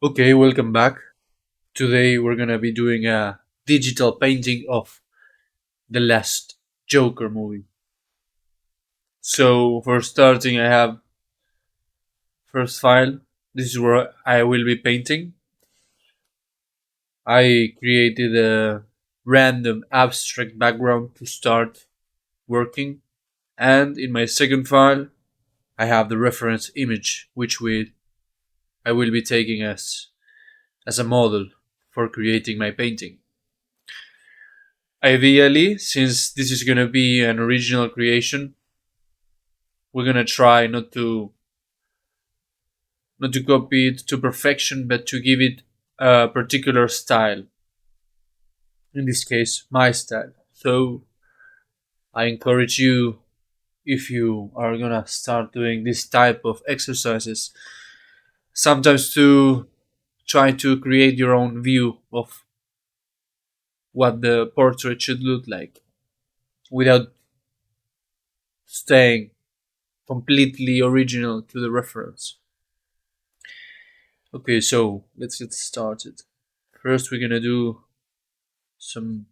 Okay, welcome back. Today we're gonna be doing a digital painting of the last Joker movie. So for starting, I have first file. This is where I will be painting. I created a random abstract background to start working, and in my second file, I have the reference image, which I will be taking as a model for creating my painting. Ideally, since this is gonna be an original creation, we're gonna try not to copy it to perfection, but to give it a particular style. In this case, my style. So I encourage you, if you are gonna start doing this type of exercises, sometimes to try to create your own view of what the portrait should look like without staying completely original to the reference. Okay, so let's get started. First, we're gonna do some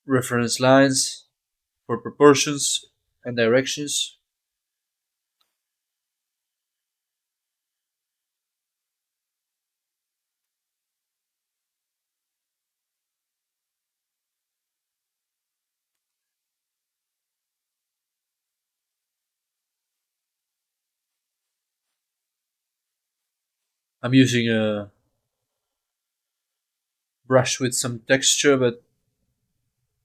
reference lines for proportions and directions. I'm using a brush with some texture, but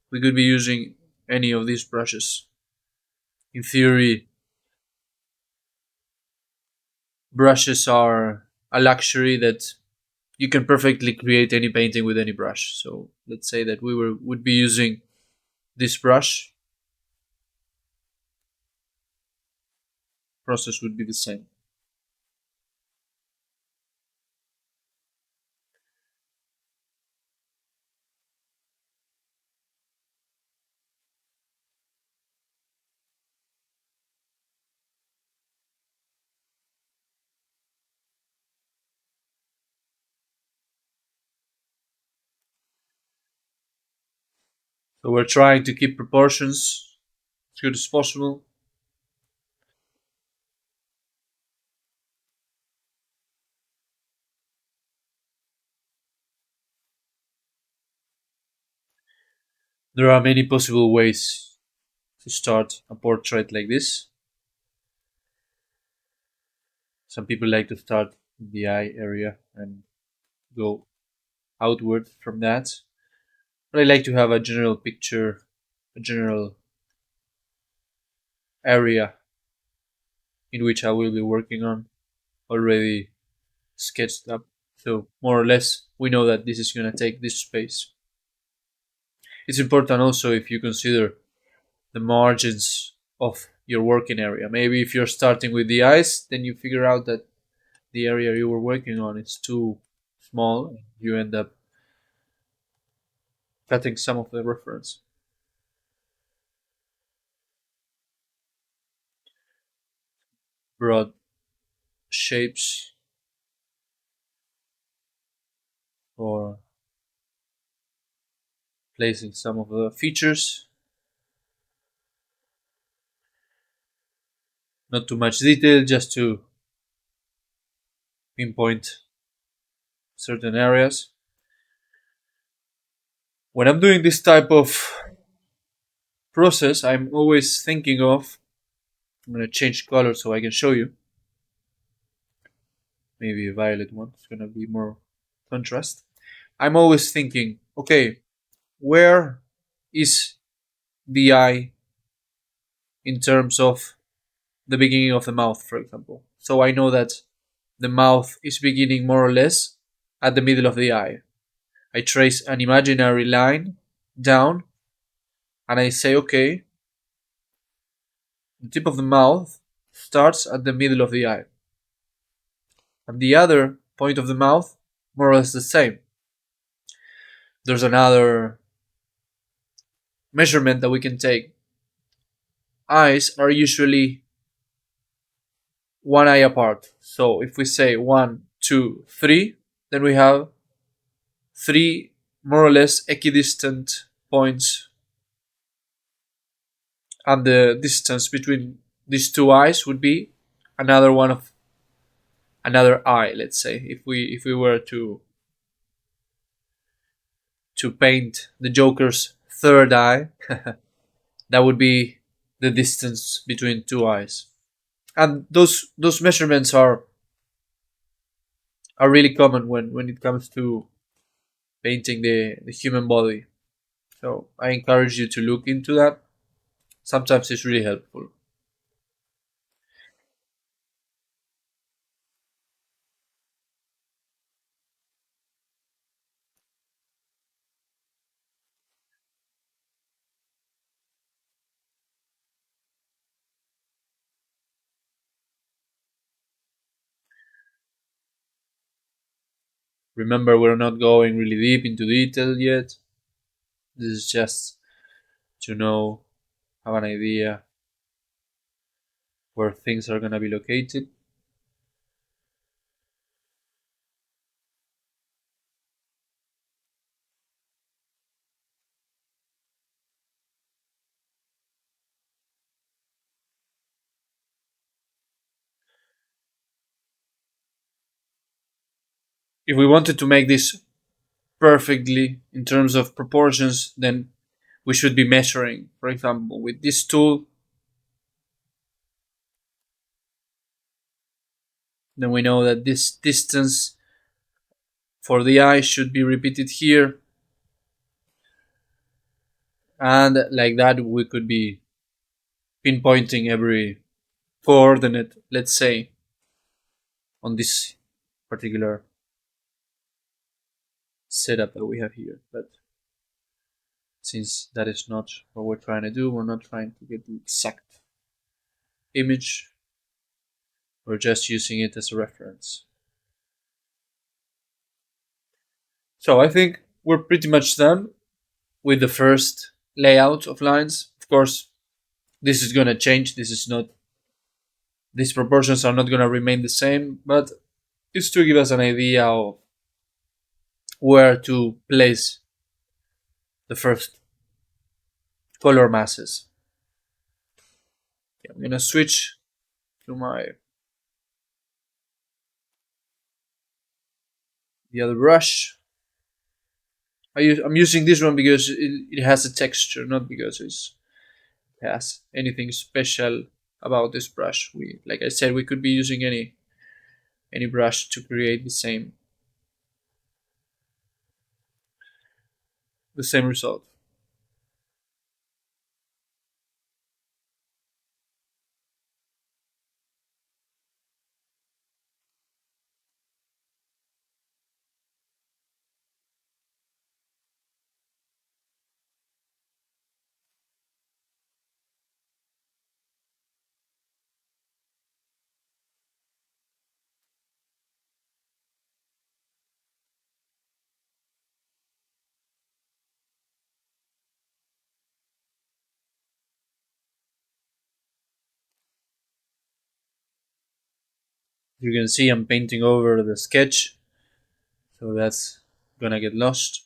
we could be using any of these brushes. In theory, brushes are a luxury that you can perfectly create any painting with any brush. So let's say that would be using this brush, process would be the same. So we're trying to keep proportions as good as possible. There are many possible ways to start a portrait like this. Some people like to start in the eye area and go outward from that. But I like to have a general picture, a general area in which I will be working on already sketched up. So more or less, we know that this is going to take this space. It's important also if you consider the margins of your working area. Maybe if you're starting with the eyes, then you figure out that the area you were working on is too small. You end up cutting some of the reference. Broad shapes for placing some of the features. Not too much detail, just to pinpoint certain areas. When I'm doing this type of process, I'm always thinking of. I'm gonna change color so I can show you. Maybe a violet one. It's gonna be more contrast. I'm always thinking, okay, where is the eye in terms of the beginning of the mouth, for example? So I know that the mouth is beginning more or less at the middle of the eye. I trace an imaginary line down and I say, okay, the tip of the mouth starts at the middle of the eye. And the other point of the mouth, more or less the same. There's another measurement that we can take. Eyes are usually, one eye apart. So if we say one, two, three, then we have three more or less equidistant points, and the distance between these two eyes would be another one of another eye. Let's say if we were to paint the Joker's third eye, that would be the distance between two eyes. And those measurements are really common when it comes to painting the human body. So I encourage you to look into that. Sometimes it's really helpful. Remember, we're not going really deep into detail yet. This is just to know, have an idea where things are gonna be located. If we wanted to make this perfectly in terms of proportions, then we should be measuring. For example, with this tool, then we know that this distance for the eye should be repeated here, and like that we could be pinpointing every coordinate, let's say, on this particular setup that we have here. But since that is not what we're trying to do, we're not trying to get the exact image, we're just using it as a reference. So I think we're pretty much done with the first layout of lines. Of course, this is gonna change. This is not, these proportions are not gonna remain the same, but it's to give us an idea of where to place the first color masses. Okay, I'm gonna switch to my the other brush. I'm using this one because it has a texture, not because it has anything special about this brush. We, like I said, we could be using any brush to create the same result. You can see I'm painting over the sketch, so that's gonna get lost.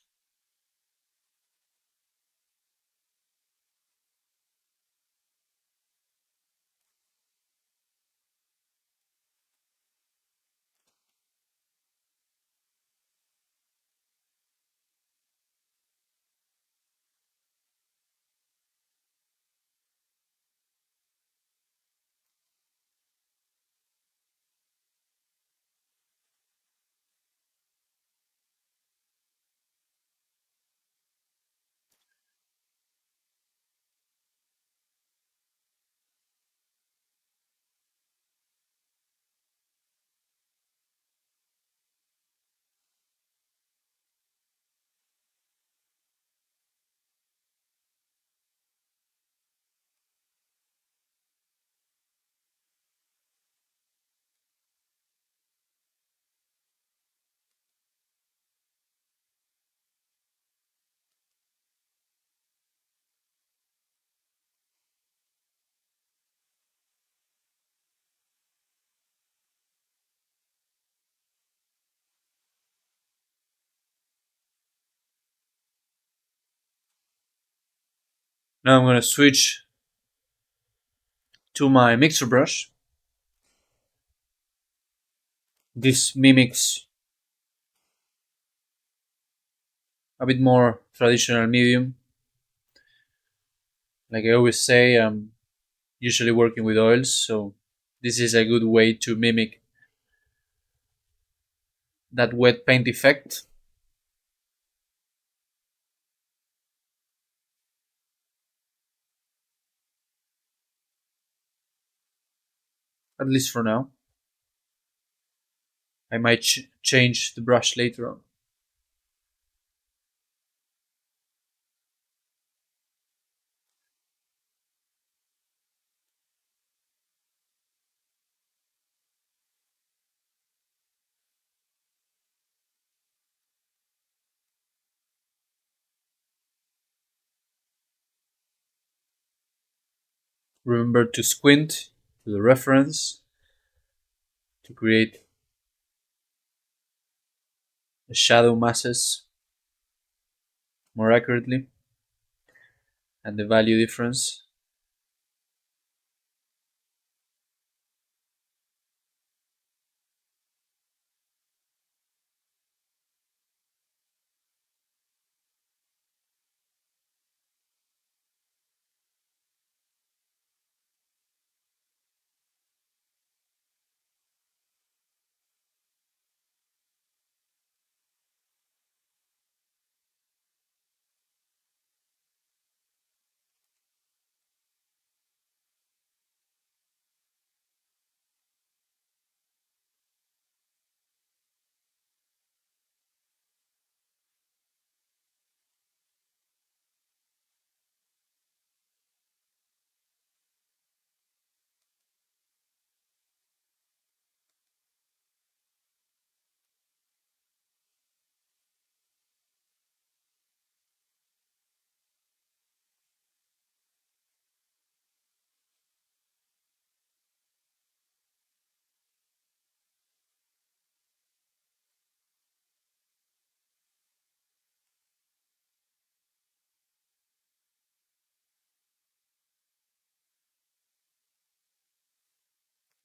Now I'm gonna switch to my mixer brush. This mimics a bit more traditional medium. Like I always say, I'm usually working with oils, so this is a good way to mimic that wet paint effect, at least for now. I might change the brush later on. Remember to squint to the reference to create the shadow masses more accurately and the value difference.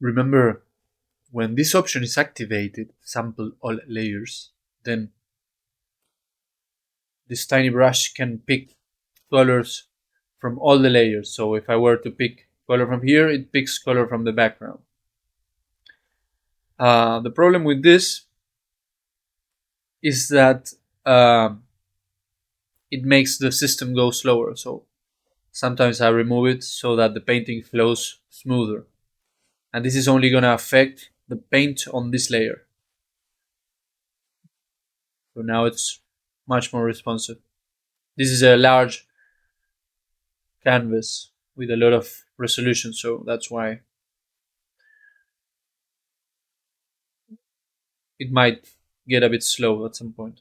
Remember, when this option is activated, sample all layers, then this tiny brush can pick colors from all the layers. So if I were to pick color from here, it picks color from the background. The problem with this is that it makes the system go slower. So sometimes I remove it so that the painting flows smoother. And this is only going to affect the paint on this layer. So now it's much more responsive. This is a large canvas with a lot of resolution, so that's why it might get a bit slow at some point.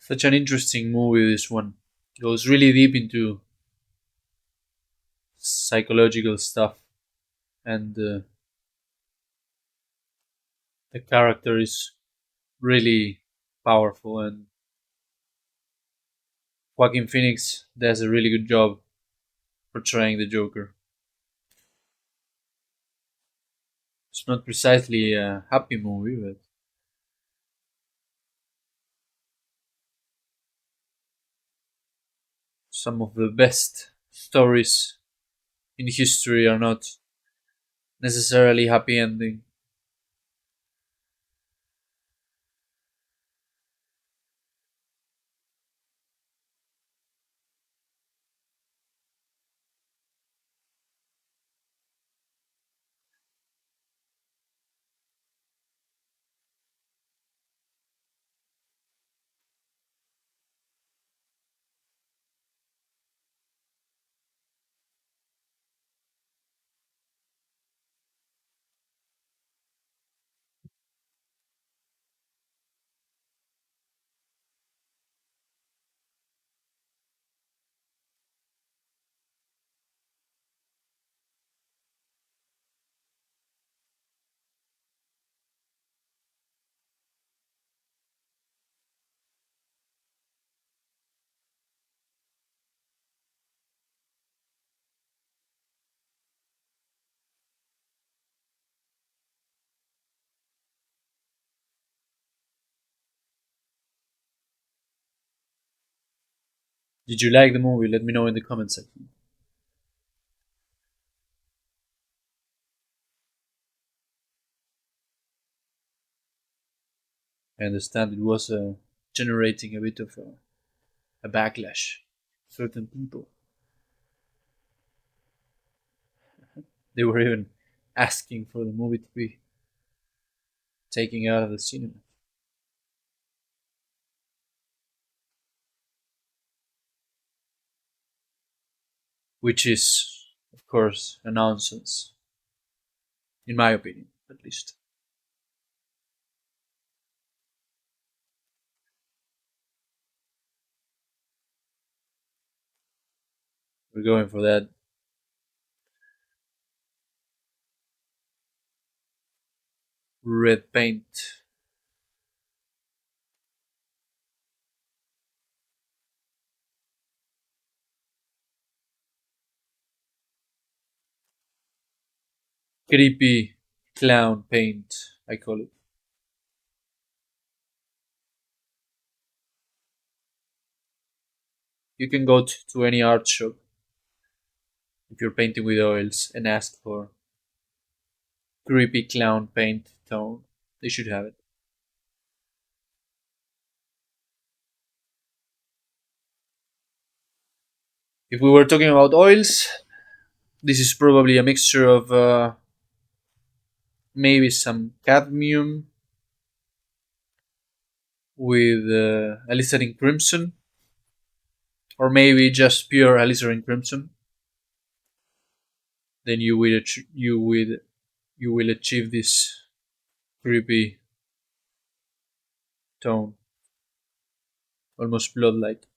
Such an interesting movie, this one. Goes really deep into psychological stuff, and the character is really powerful, and Joaquin Phoenix does a really good job portraying the Joker. It's not precisely a happy movie, but some of the best stories in history are not necessarily happy ending. Did you like the movie? Let me know in the comment section. I understand it was generating a bit of a backlash. Certain people, they were even asking for the movie to be taken out of the cinema, which is, of course, a nonsense, in my opinion, at least. We're going for that red paint. Creepy clown paint, I call it. You can go to any art shop if you're painting with oils and ask for creepy clown paint tone. They should have it. If we were talking about oils, this is probably a mixture of maybe some cadmium with alizarin crimson, or maybe just pure alizarin crimson. Then you will achieve this creepy tone, almost blood-like.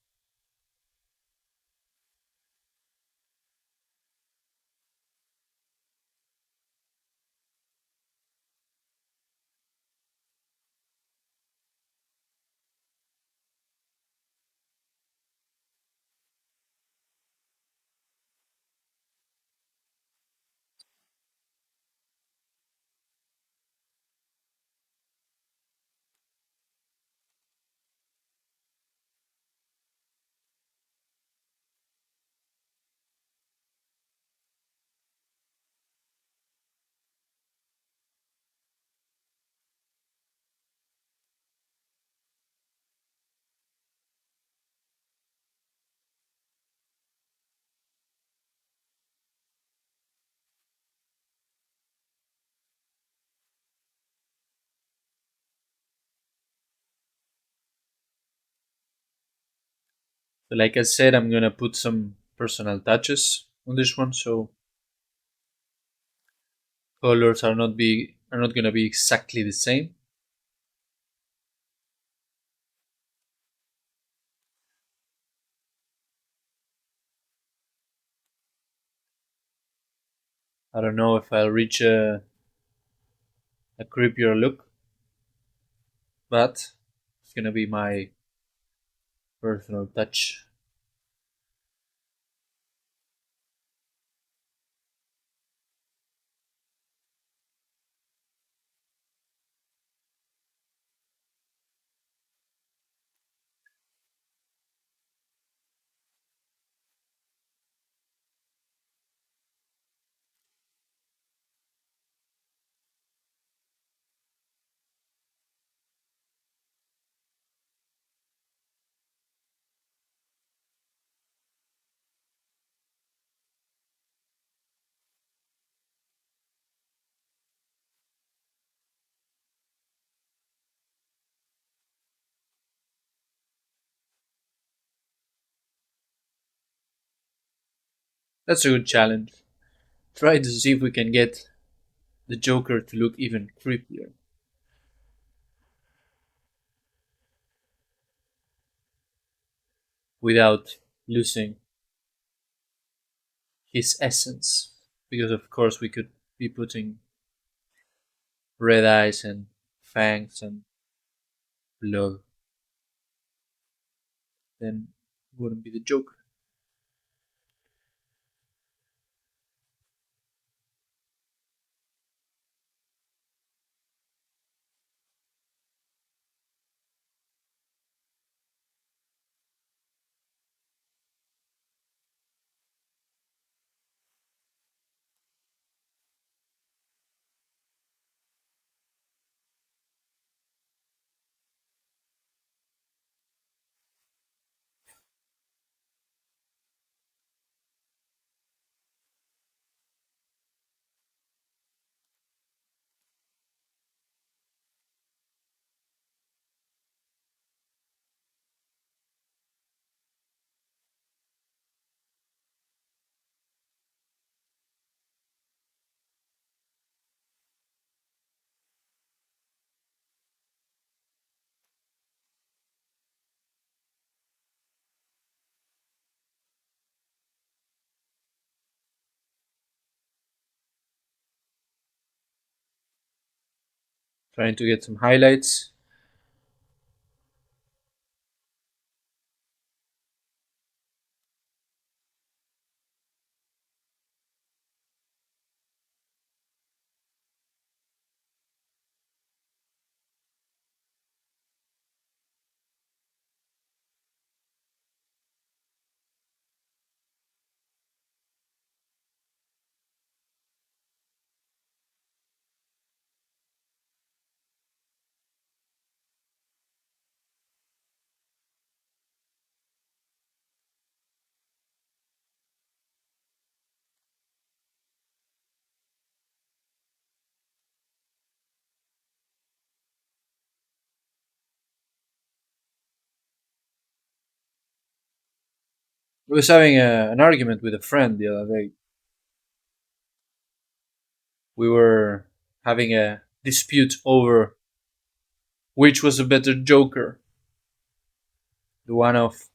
So like I said, I'm gonna put some personal touches on this one, so colors are not gonna be exactly the same. I don't know if I'll reach a creepier look, but it's gonna be my personal touch. That's a good challenge. Try to see if we can get the Joker to look even creepier without losing his essence. Because of course we could be putting red eyes and fangs and blood, then it wouldn't be the Joker. trying to get some highlights. I was having an argument with a friend the other day. We were having a dispute over which was a better Joker, the one of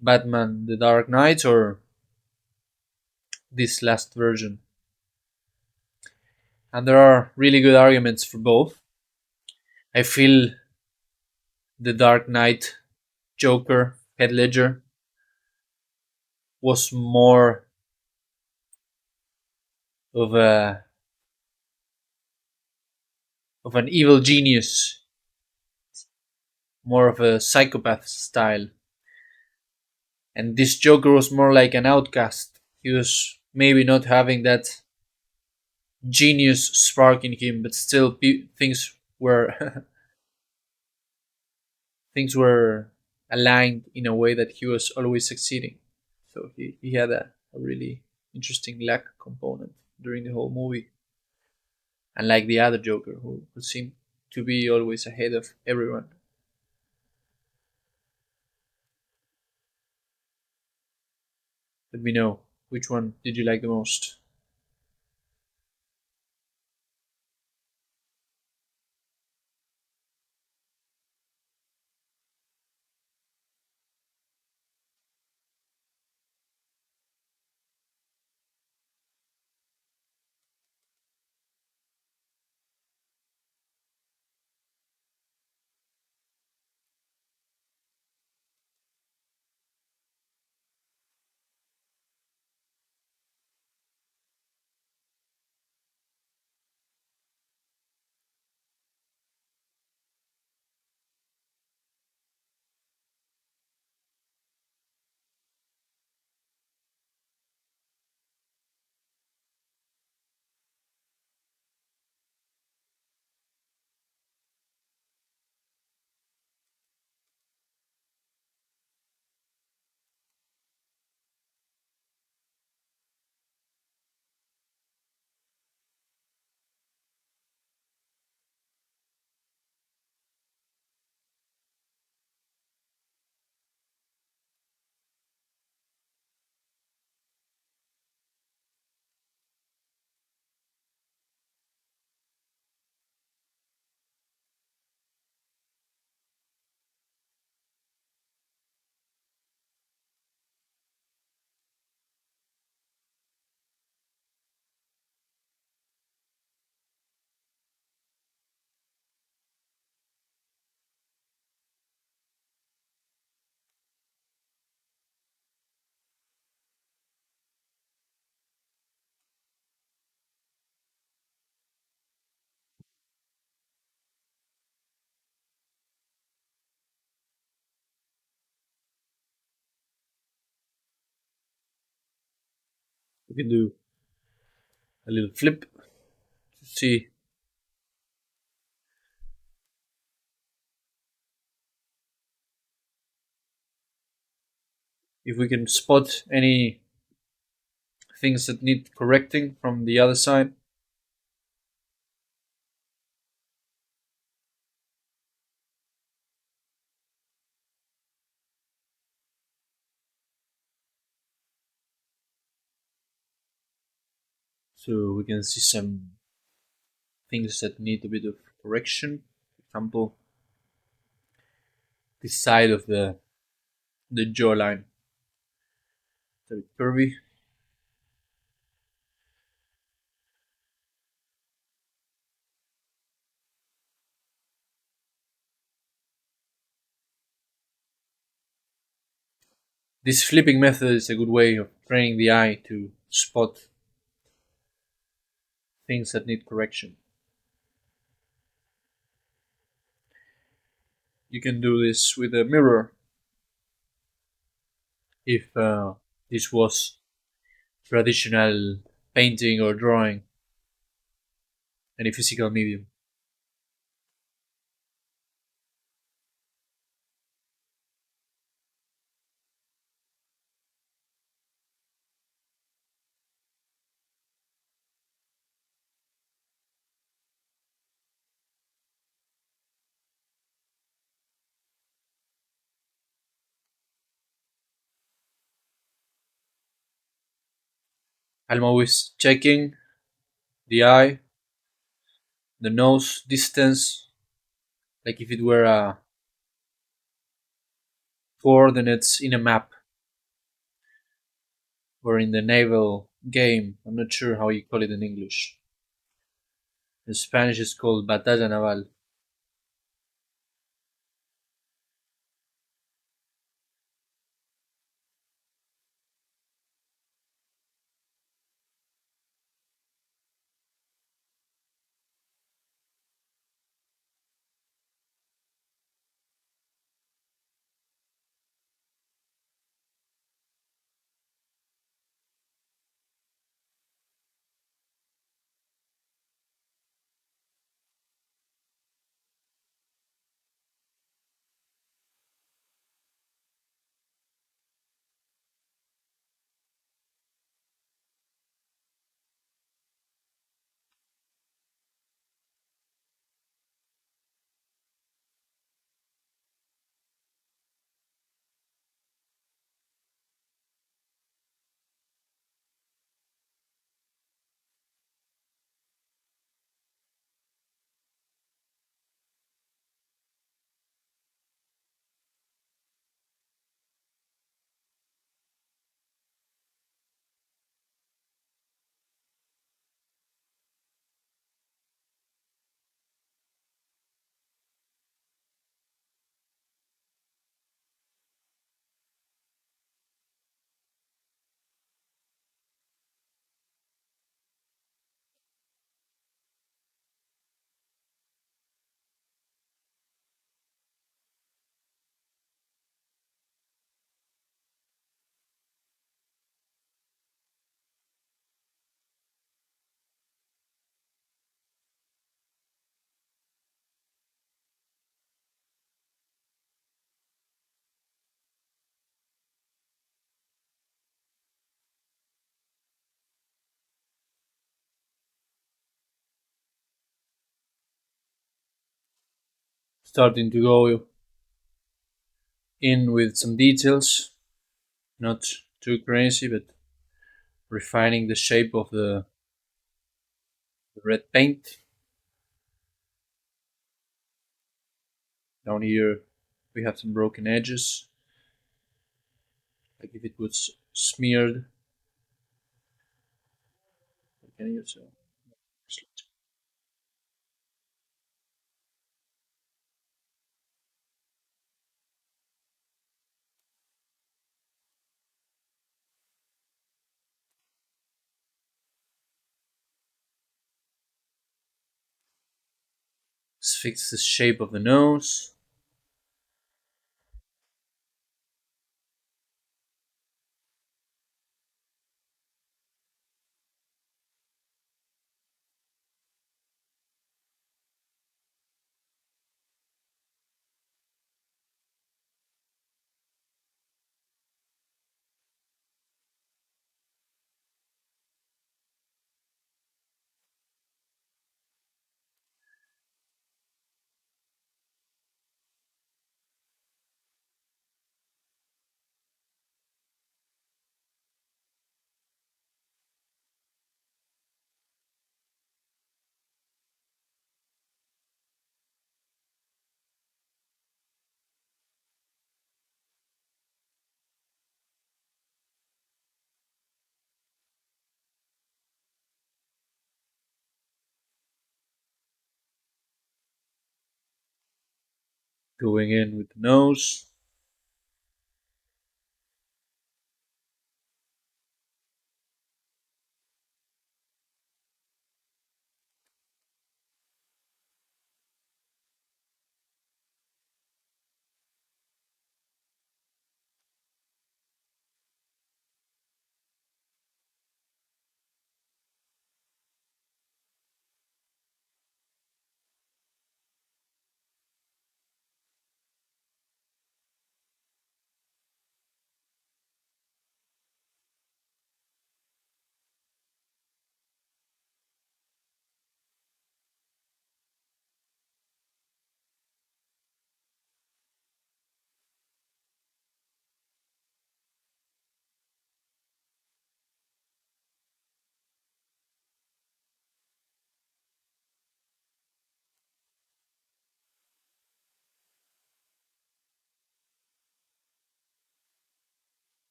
Batman The Dark Knight or this last version. And there are really good arguments for both. I feel The Dark Knight Joker, Heath Ledger, was more of a of an evil genius, more of a psychopath style. And this Joker was more like an outcast. He was maybe not having that genius spark in him, but still things were things were aligned in a way that he was always succeeding. So he had a really interesting luck component during the whole movie, unlike the other Joker, who seemed to be always ahead of everyone. Let me know which one did you like the most. We can do a little flip to see if we can spot any things that need correcting from the other side. So we can see some things that need a bit of correction. For example, this side of the jawline, a bit curvy. This flipping method is a good way of training the eye to spot things that need correction. You can do this with a mirror if this was traditional painting or drawing, any physical medium. I'm always checking the eye, the nose distance, like if it were a coordinates in a map or in the naval game. I'm not sure how you call it in English. In Spanish, it's called batalla naval. Starting to go in with some details, not too crazy, but refining the shape of the red paint. Down here, we have some broken edges, like if it was smeared. Can you so let's fix the shape of the nose. Going in with the nose.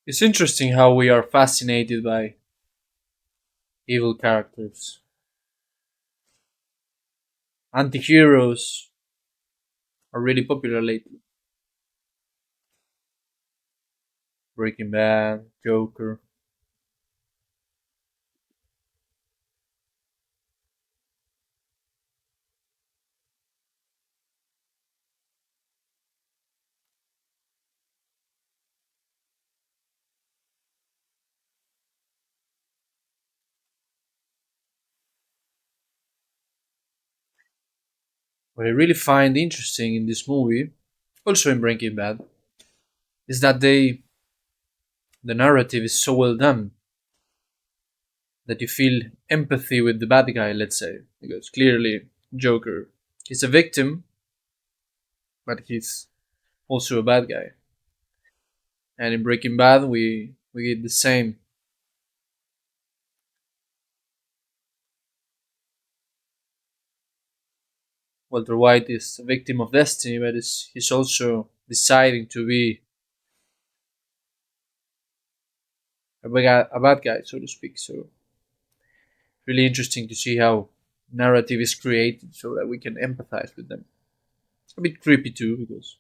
It's interesting how we are fascinated by evil characters. Anti-heroes are really popular lately. Breaking Bad, Joker. What I really find interesting in this movie, also in Breaking Bad, is that the narrative is so well done that you feel empathy with the bad guy, let's say, because clearly Joker, he's a victim, but he's also a bad guy. And in Breaking Bad, we get the same. Walter White is a victim of destiny, but he's also deciding to be a bad guy, so to speak. So really interesting to see how narrative is created so that we can empathize with them. A bit creepy too, because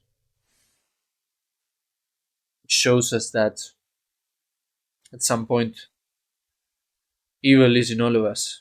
it shows us that at some point evil is in all of us.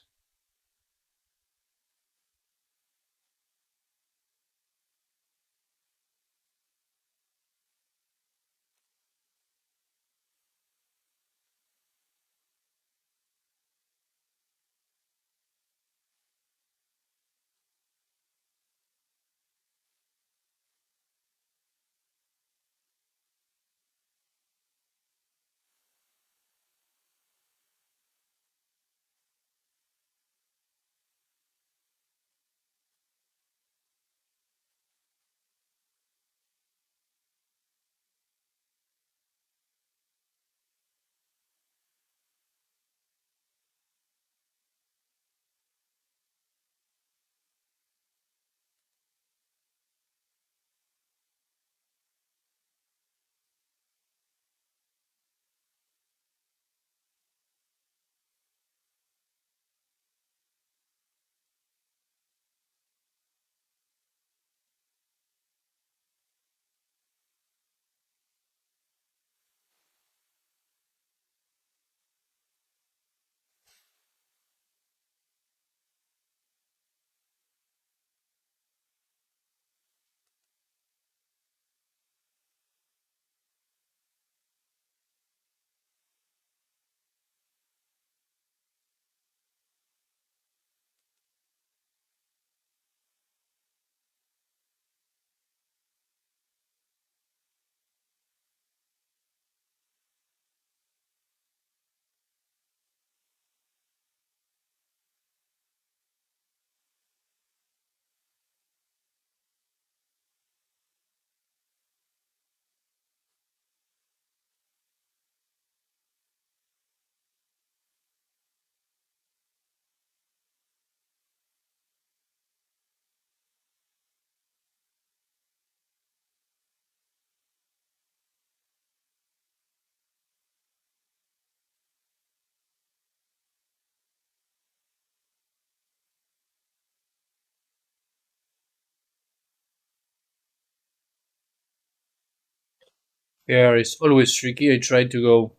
Yeah, it's always tricky. I try to go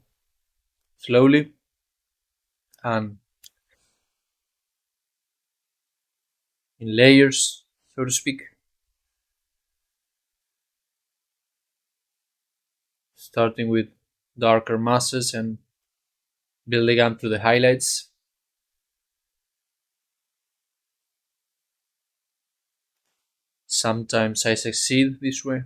slowly and in layers, so to speak, starting with darker masses and building up to the highlights. Sometimes I succeed this way.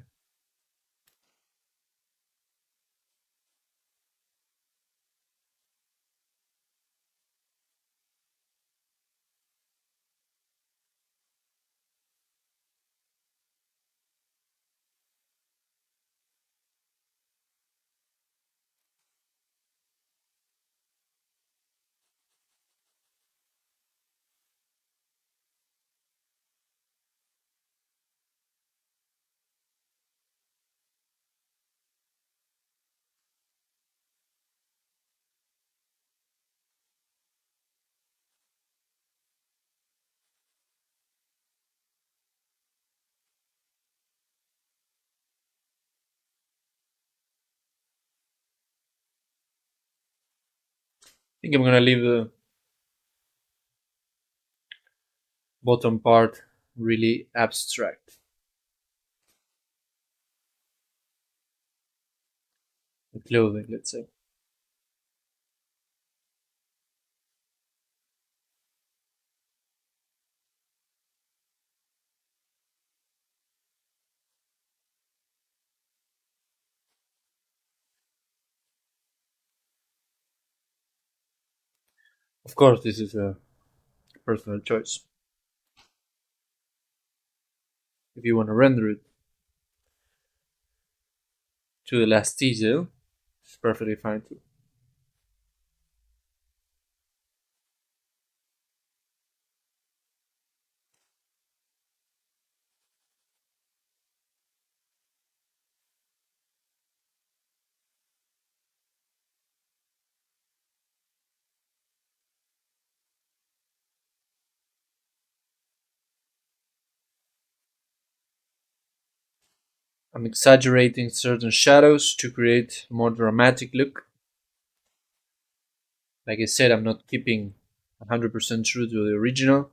think I'm gonna leave the bottom part really abstract. The clothing, let's say. Of course, this is a personal choice. If you want to render it to the last detail, it's perfectly fine too. I'm exaggerating certain shadows to create a more dramatic look. Like I said, I'm not keeping 100% true to the original.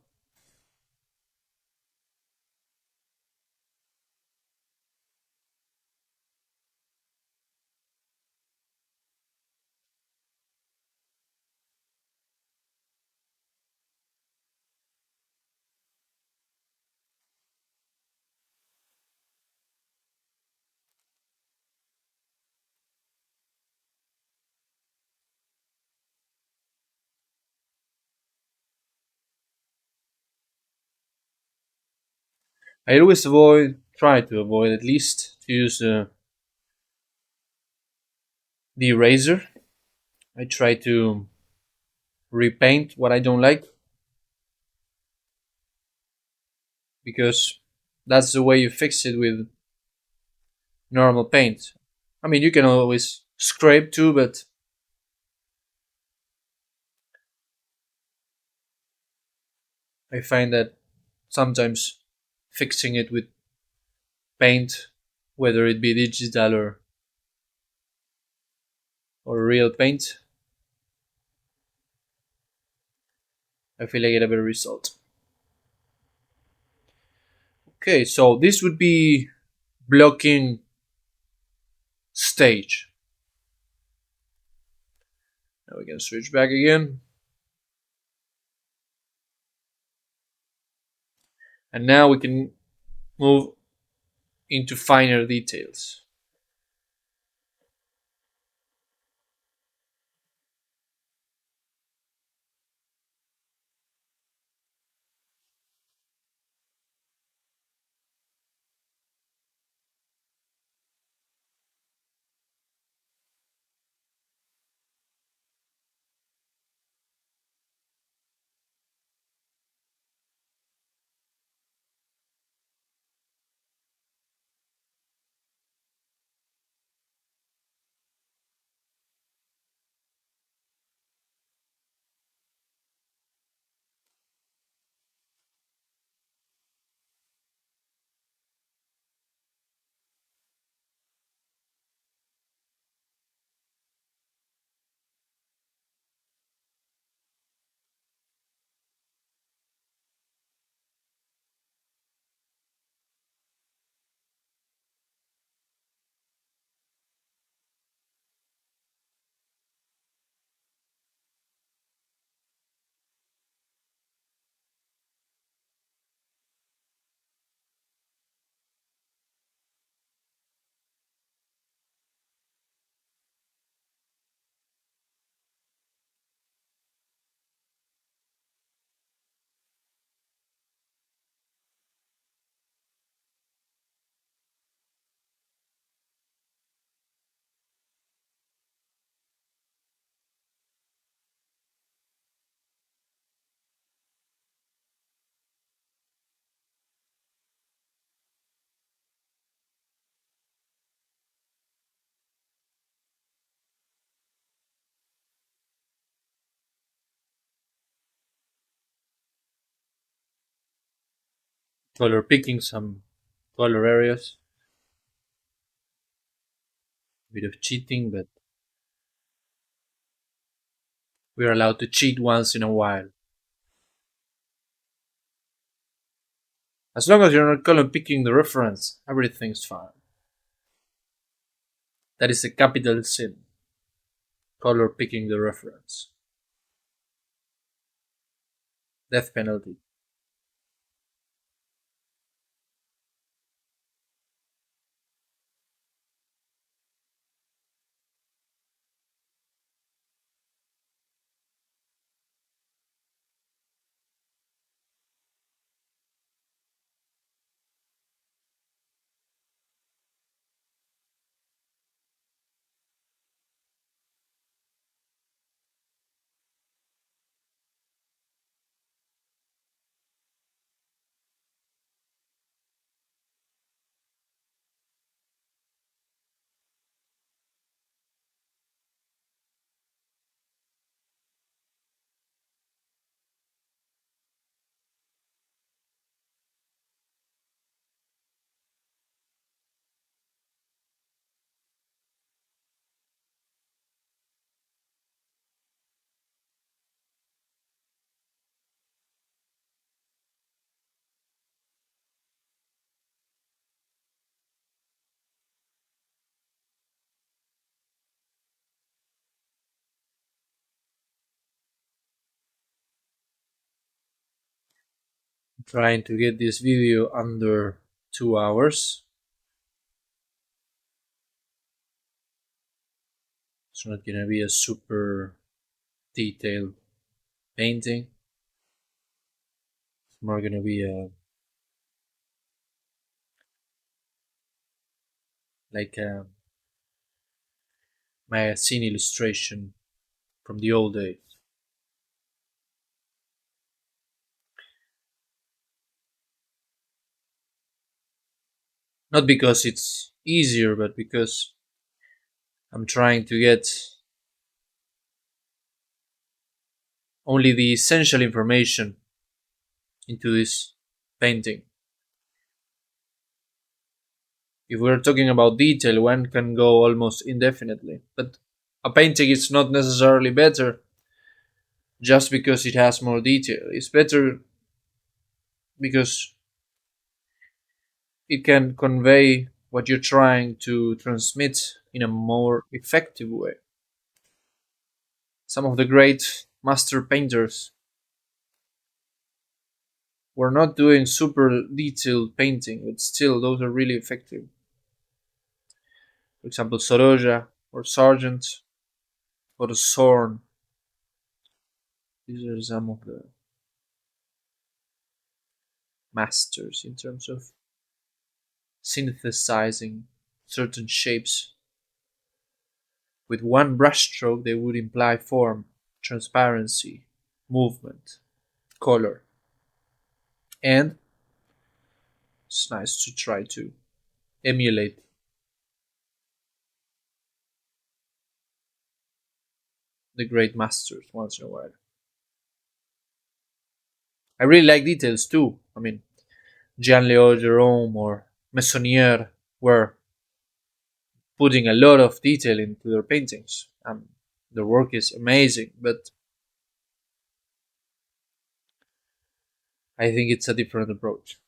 I always try to avoid at least to use the eraser. I try to repaint what I don't like because that's the way you fix it with normal paint. I mean, you can always scrape too, but I find that sometimes fixing it with paint, whether it be digital or real paint, I feel I get a better result. Okay, so this would be blocking stage. Now we can switch back again. And now we can move into finer details. Color picking some color areas, a bit of cheating, but We're allowed to cheat once in a while. As long as you're not color picking the reference, everything's fine. That is a capital sin. Color picking the reference. Death penalty. I'm trying to get this video under 2 hours. It's not gonna be a super detailed painting. It's more gonna be a like a magazine illustration from the old days. Not because it's easier, but because I'm trying to get only the essential information into this painting. If we're talking about detail, one can go almost indefinitely. But a painting is not necessarily better just because it has more detail. It's better because it can convey what you're trying to transmit in a more effective way. Some of the great master painters were not doing super detailed painting, but still those are really effective. For example, Sorolla or Sargent or Zorn. These are some of the masters in terms of synthesizing certain shapes. With one brushstroke, they would imply form, transparency, movement, color. And it's nice to try to emulate the great masters once in a while. I really like details too. I mean, Jean Leo Jerome or Messonnier were putting a lot of detail into their paintings. Their work is amazing, but I think it's a different approach.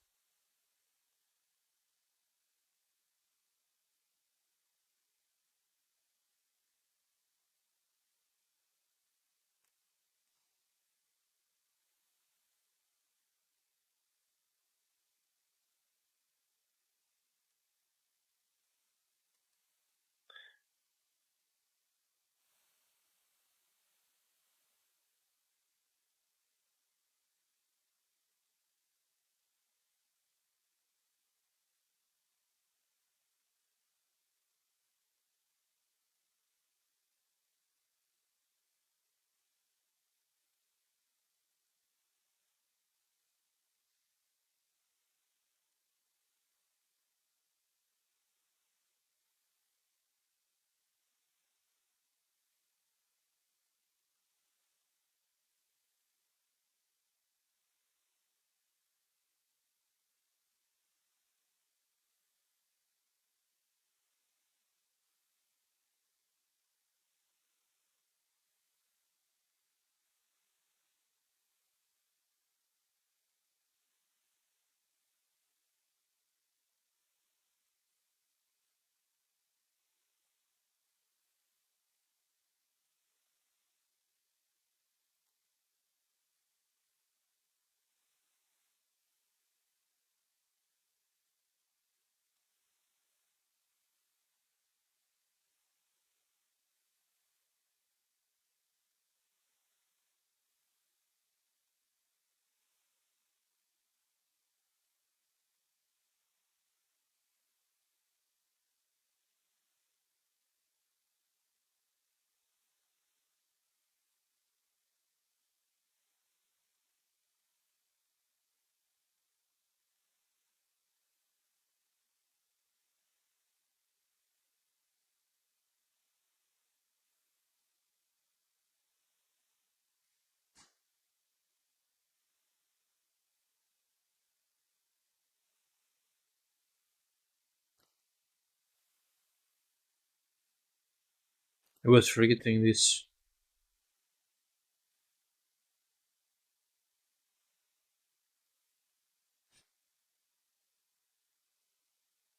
I was forgetting this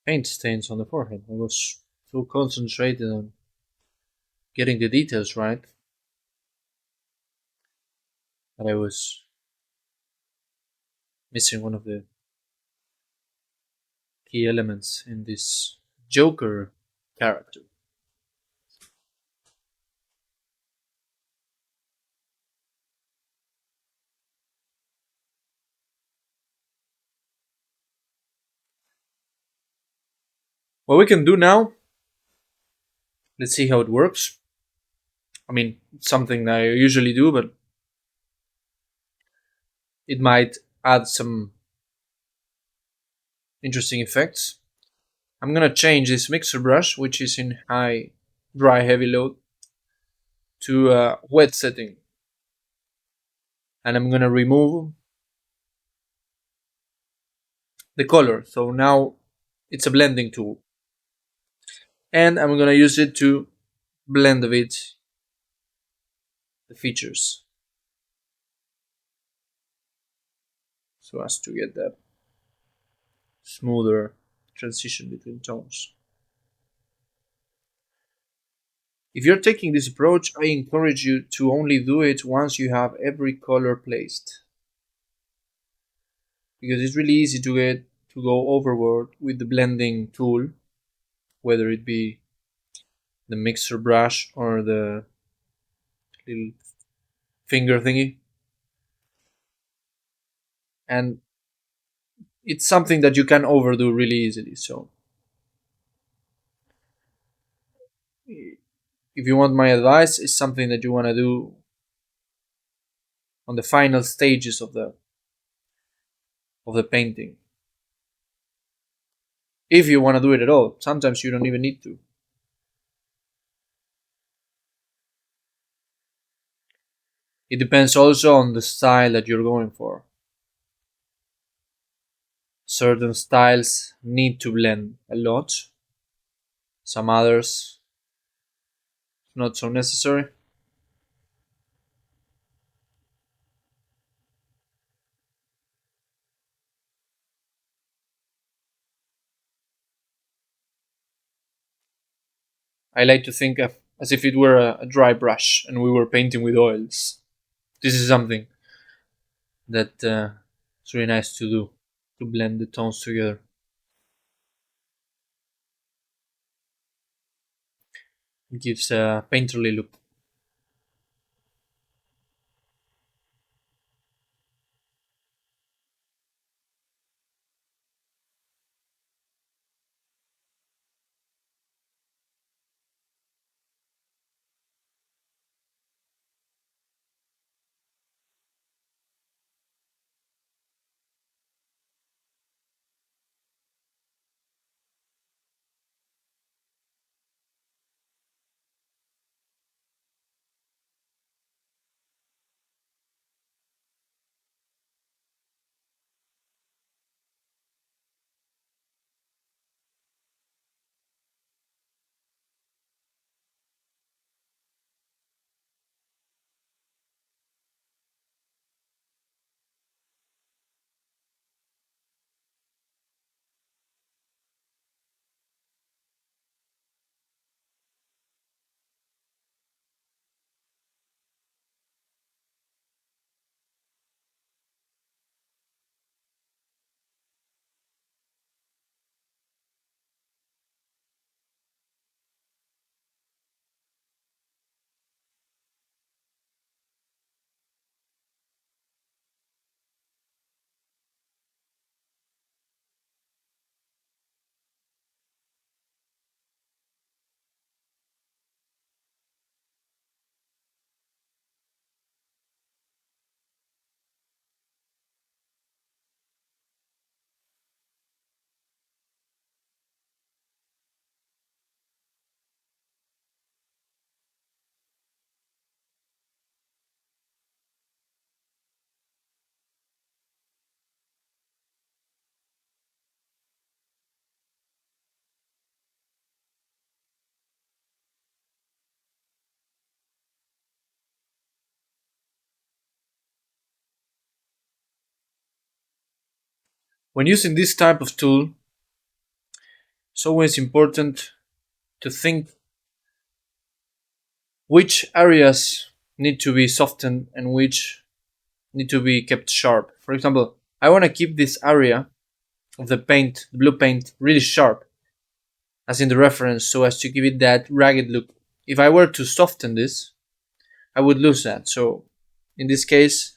paint stains on the forehead. I was so concentrated on getting the details right that I was missing one of the key elements in this Joker character. What we can do now, let's see how it works. I mean, it's something that I usually do, but it might add some interesting effects. I'm gonna change this mixer brush, which is in high dry heavy load, to wet setting, and I'm gonna remove the color. So now it's a blending tool, and I'm gonna use it to blend a bit the features so as to get that smoother transition between tones. If you're taking this approach, I encourage you to only do it once you have every color placed, because it's really easy to go overboard with the blending tool, whether it be the mixer brush or the little finger thingy. And it's something that you can overdo really easily. So if you want my advice, it's something that you want to do on the final stages of the painting. If you want to do it at all, sometimes you don't even need to. It depends also on the style that you're going for. Certain styles need to blend a lot, some others not so necessary. I like to think of as if it were a dry brush and we were painting with oils. This is something that it's really nice to do, to blend the tones together. It gives a painterly look. When using this type of tool, it's always important to think which areas need to be softened and which need to be kept sharp. For example, I want to keep this area of the paint, the blue paint, really sharp, as in the reference, so as to give it that ragged look. If I were to soften this, I would lose that. So in this case,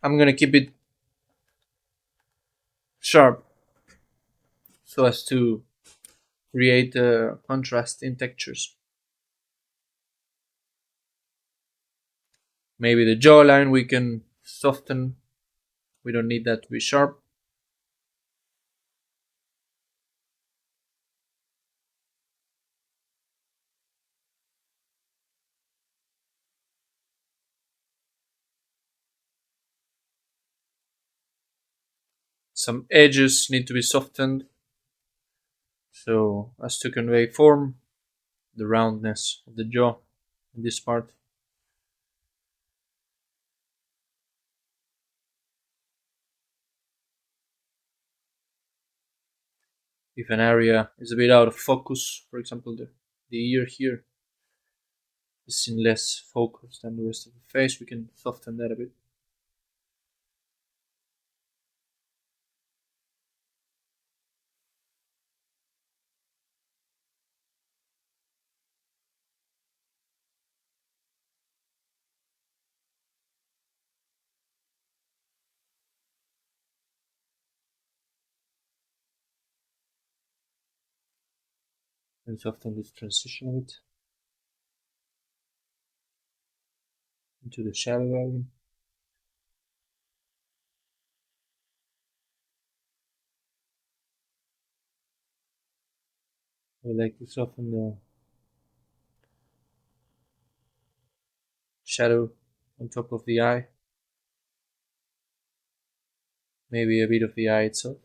I'm gonna keep it sharp so as to create a contrast in textures. Maybe the jawline we can soften. We don't need that to be sharp. Some edges need to be softened so as to convey form, the roundness of the jaw in this part. If an area is a bit out of focus, for example, the ear here is in less focus than the rest of the face, we can soften that a bit. And soften this transition a bit into the shadow area. I like to soften the shadow on top of the eye, maybe a bit of the eye itself.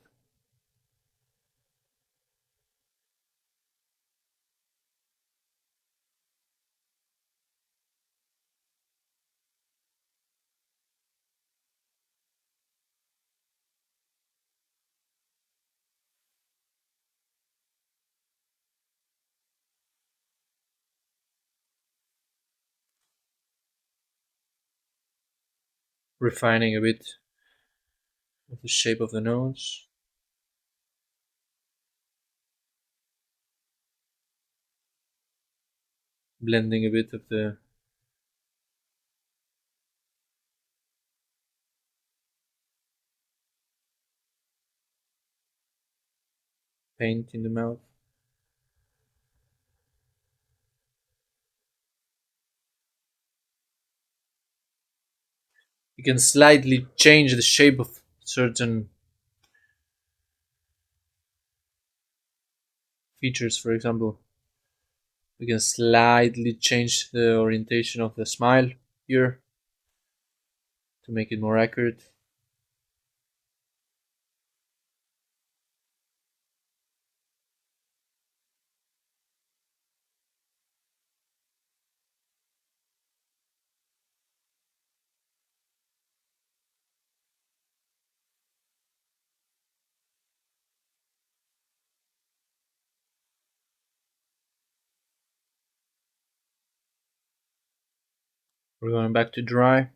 Refining a bit of the shape of the nose, blending a bit of the paint in the mouth. You can slightly change the shape of certain features. For example, we can slightly change the orientation of the smile here to make it more accurate. We're going back to dry.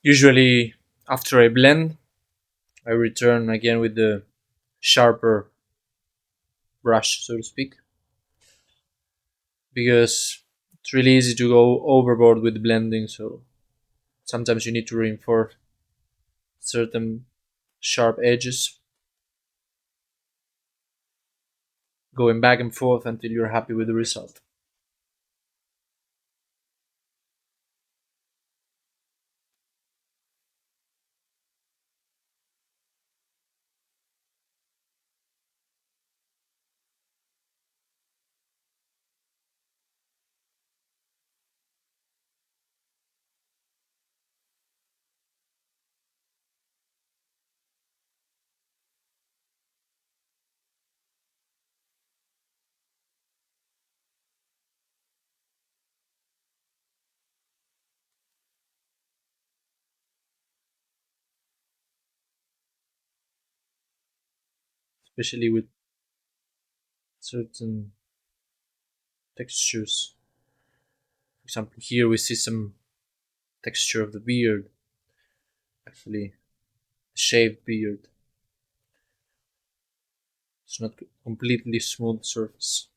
Usually, after I blend, I return again with the sharper brush, so to speak, because it's really easy to go overboard with blending. So sometimes you need to reinforce certain sharp edges, going back and forth until you're happy with the result. Especially with certain textures. For example, here we see some texture of the beard, actually, a shaved beard. It's not completely smooth surface.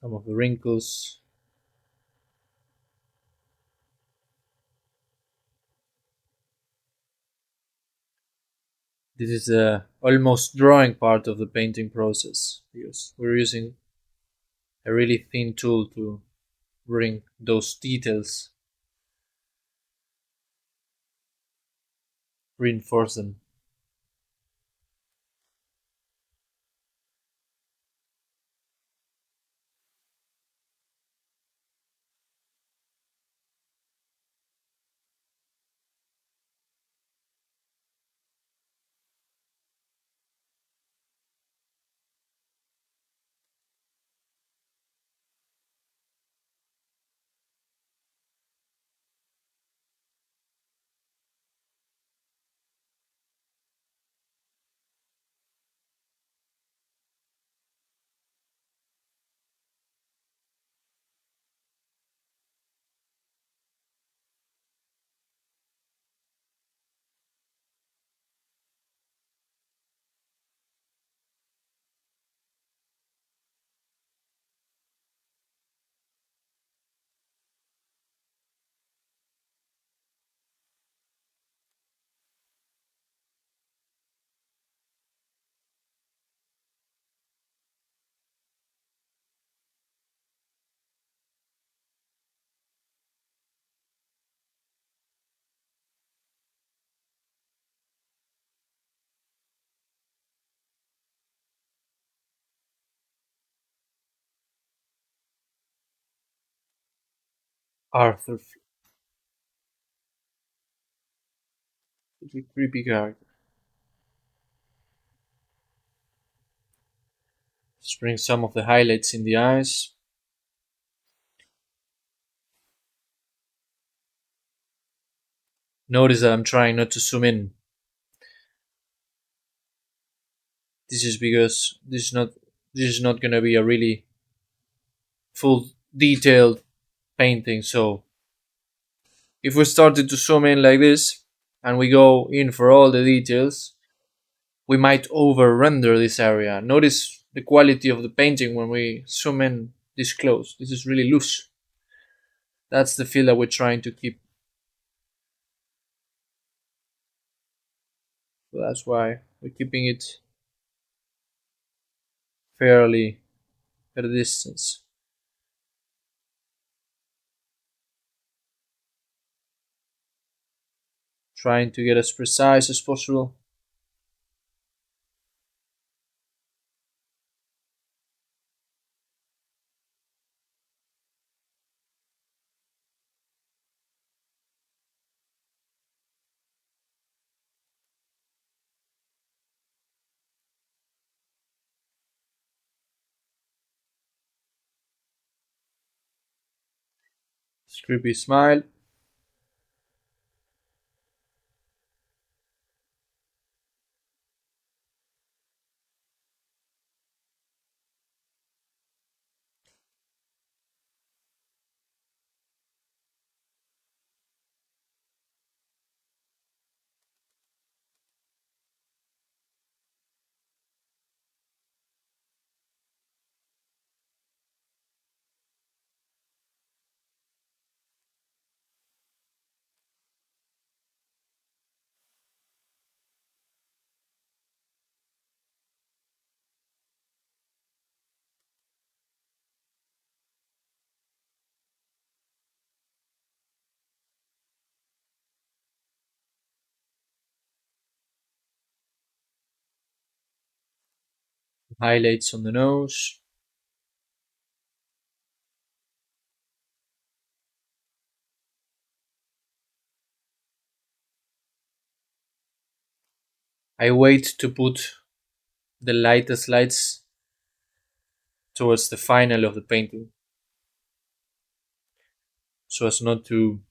Some of the wrinkles. This is the almost drawing part of the painting process because we're using a really thin tool to bring those details, reinforce them. Arthur, the creepy character. Just bring some of the highlights in the eyes. Notice that I'm trying not to zoom in. This is because this is not gonna be a really full detailed painting. So if we started to zoom in like this and we go in for all the details, we might over render this area. Notice the quality of the painting when we zoom in this close. This is really loose. That's the feel that we're trying to keep. So that's why we're keeping it fairly at a distance. Trying to get as precise as possible. Creepy smile. Highlights on the nose. I wait to put the lightest lights towards the final of the painting so as not to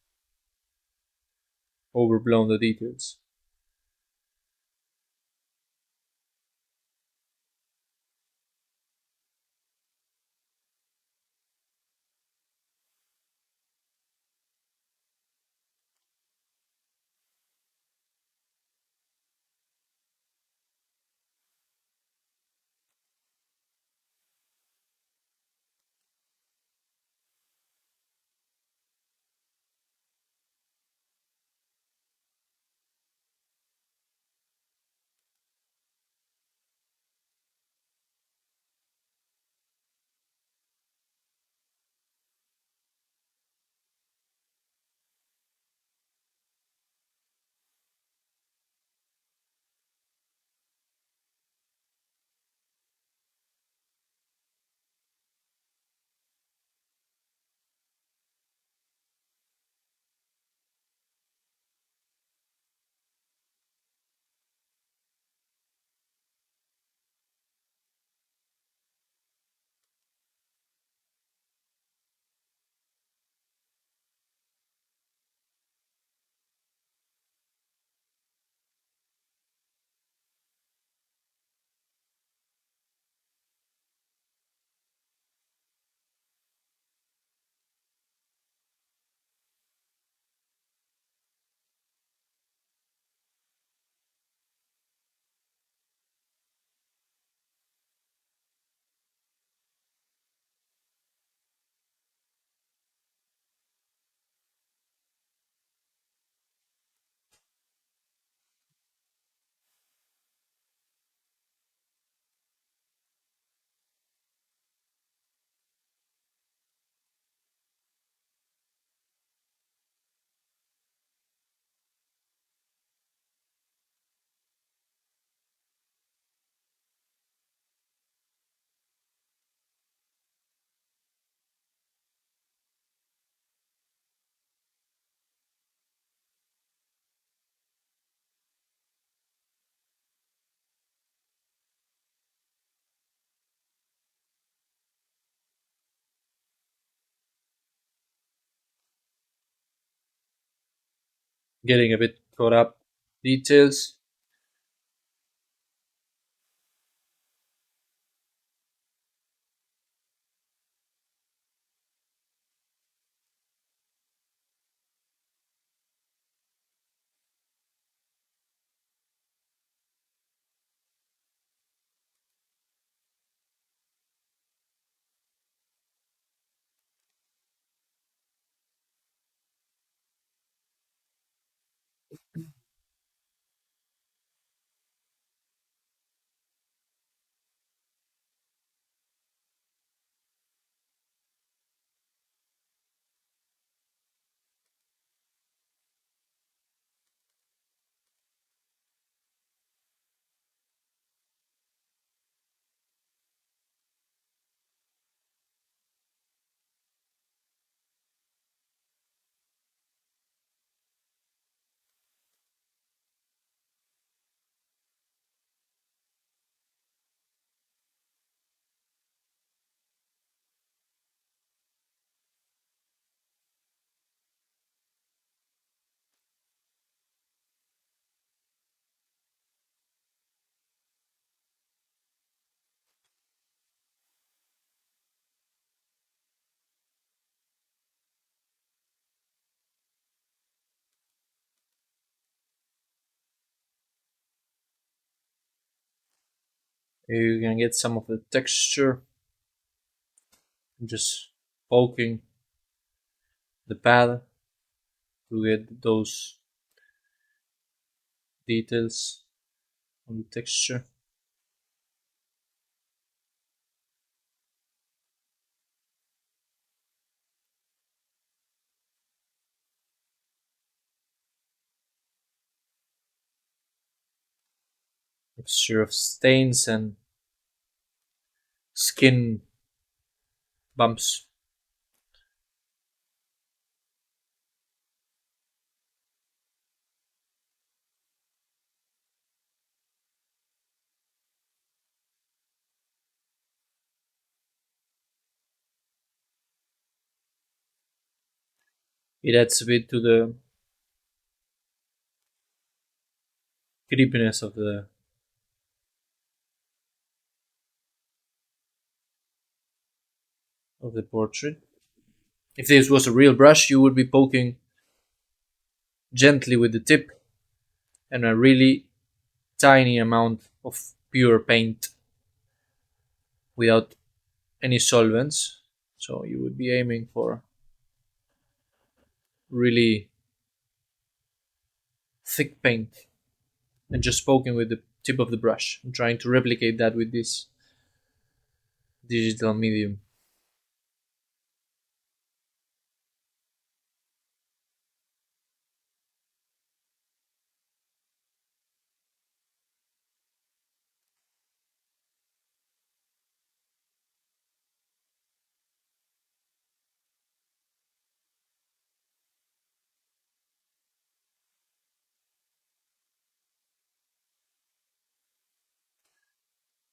overblown the details. Getting a bit caught up details. You can get some of the texture, just poking the pad to get those details on the texture. Mixture of stains and skin bumps. It adds a bit to the creepiness of the portrait. If this was a real brush, you would be poking gently with the tip and a really tiny amount of pure paint without any solvents. So you would be aiming for really thick paint and just poking with the tip of the brush and trying to replicate that with this digital medium.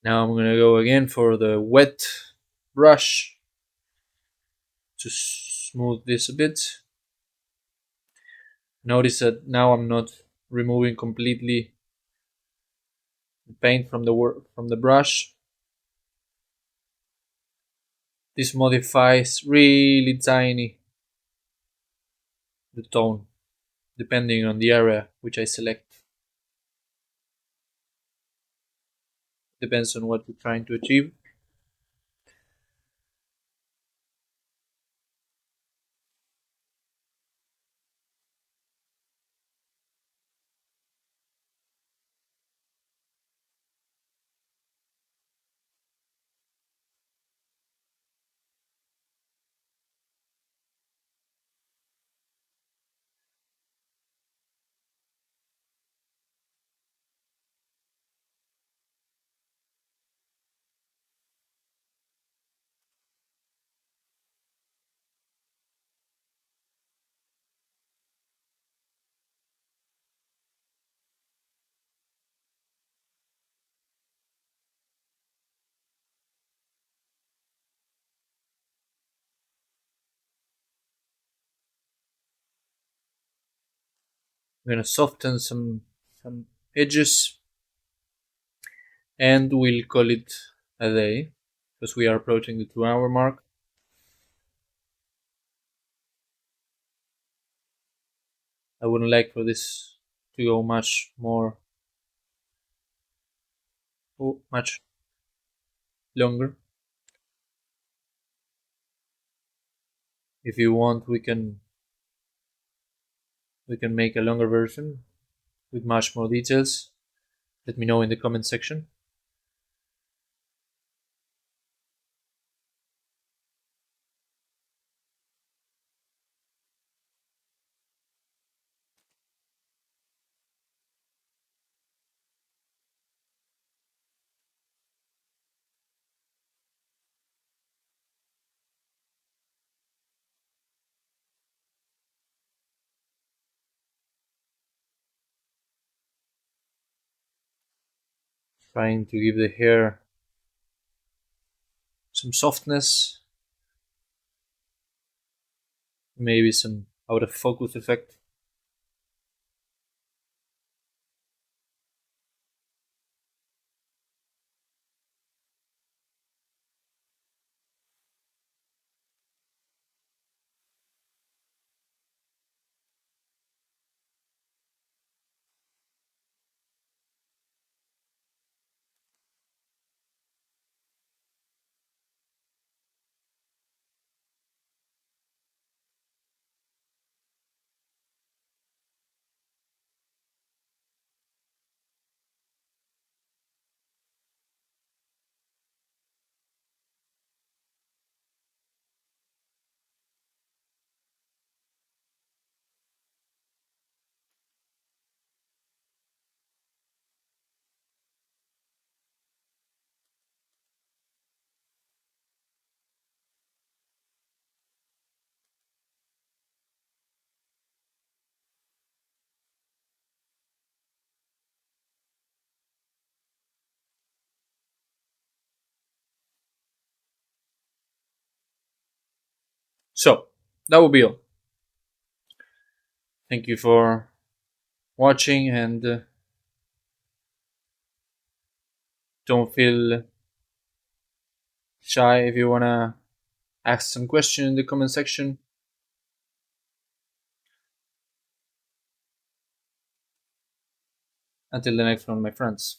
Now I'm gonna go again for the wet brush to smooth this a bit. Notice that now I'm not removing completely the paint from from the brush. This modifies really tiny the tone depending on the area which I select. Depends on what you're trying to achieve. I'm gonna soften some edges and we'll call it a day because we are approaching the 2 hour mark. I wouldn't like for this to go much longer. If you want, we can make a longer version with much more details. Let me know in the comment section. Trying to give the hair some softness, maybe some out of focus effect. So that will be all. Thank you for watching, and don't feel shy if you wanna ask some question in the comment section. Until the next one, my friends.